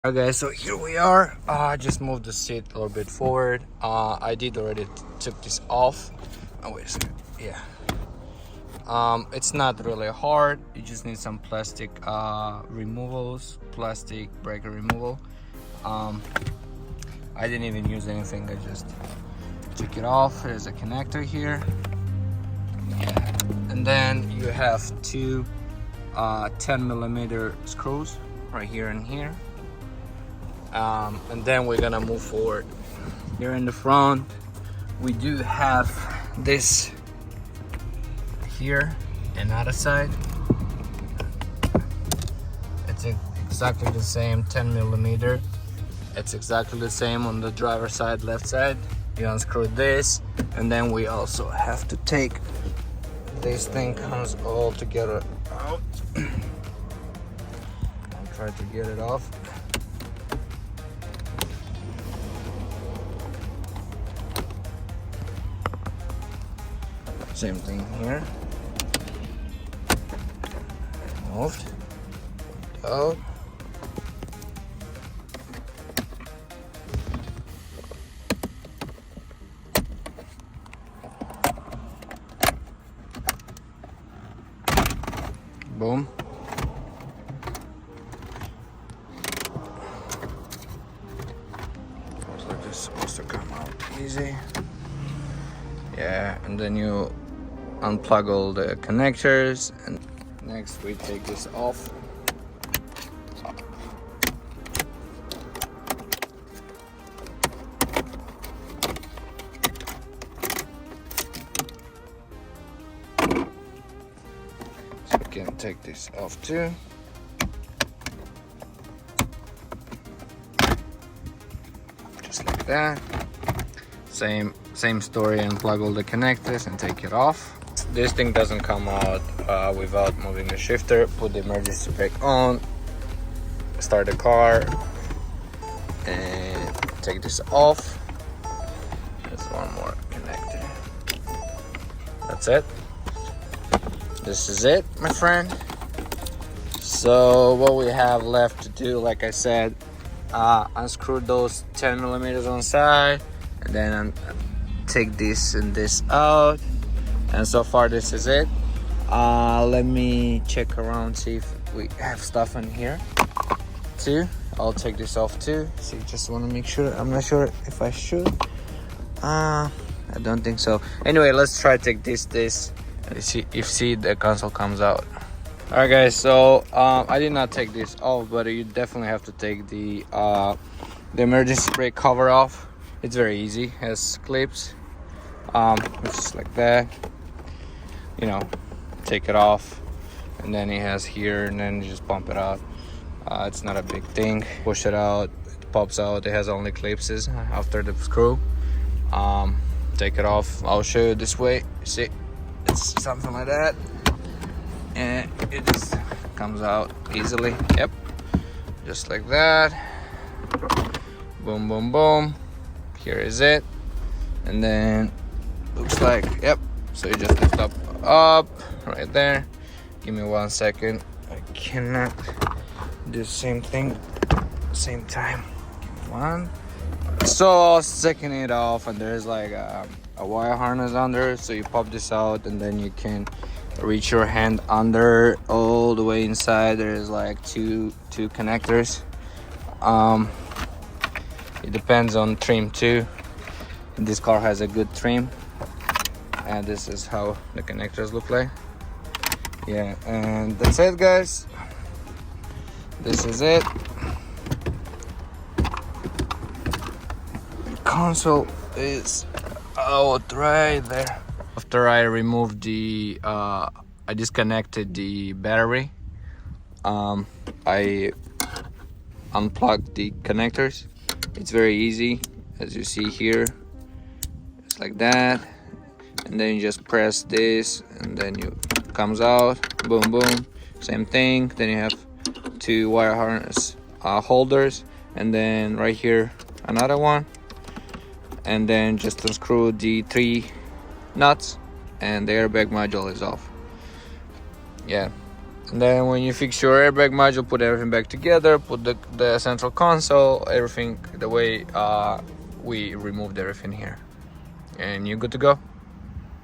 Okay, guys, so here we are. I just moved the seat a little bit forward. I did already took this off. Oh, wait a second. Yeah. It's not really hard. You just need some plastic removals, plastic breaker removal. I didn't even use anything. I just took it off. There's a connector here. Yeah. And then you have two 10mm screws right here and here. And then we're gonna move forward. Here in the front we do have this here, another side. It's exactly the same, 10mm. It's exactly the same on the driver's side, left side. You unscrew this, and then we also have to take this thing, comes all together out. I'll try to get it off. Same thing here. Moved out. Boom. Looks like it's supposed to come out easy. Yeah, and then you unplug all the connectors, and next we take this off. So we can take this off too. Just like that. Same story, unplug all the connectors and take it off. This thing doesn't come out without moving the shifter. Put the emergency brake on, start the car, and take this off. There's one more connector. That's it. This is it, my friend. So what we have left to do, like I said, unscrew those 10mm on the side, and then take this and this out. And so far this is it. Let me check around, see if we have stuff in here too. I'll take this off too. So you just want to make sure. I'm not sure if I should. I don't think so. Anyway, let's try to take this and see the console comes out. All right, guys. So I did not take this off, but you definitely have to take the emergency brake cover off. It's very easy. It has clips. It's just like that. You know, take it off, and then it has here, and then you just pump it out. It's not a big thing. Push it out, it pops out. It has only clips after the screw. Take it off. I'll show you this way. See, it's something like that, and it just comes out easily. Yep, just like that. Boom, boom, boom. Here is it, and then looks like, yep. So you just lift up right there. Give me 1 second. I cannot do the same thing same time. Give me one. So I was taking it off, and there's like a wire harness under, so you pop this out, and then you can reach your hand under all the way inside. There's like two connectors. It depends on trim too. This car has a good trim, and this is how the connectors look like. Yeah, and that's it, guys. This is it. The console is out right there. After I removed the I disconnected the battery, I unplugged the connectors. It's very easy, as you see here. It's like that, and then you just press this, and then it comes out. Boom, boom. Same thing. Then you have two wire harness holders, and then right here another one, and then just unscrew the 3 nuts, and the airbag module is off. Yeah, And then when you fix your airbag module, put everything back together, put the central console, everything the way we removed everything here, and you're good to go.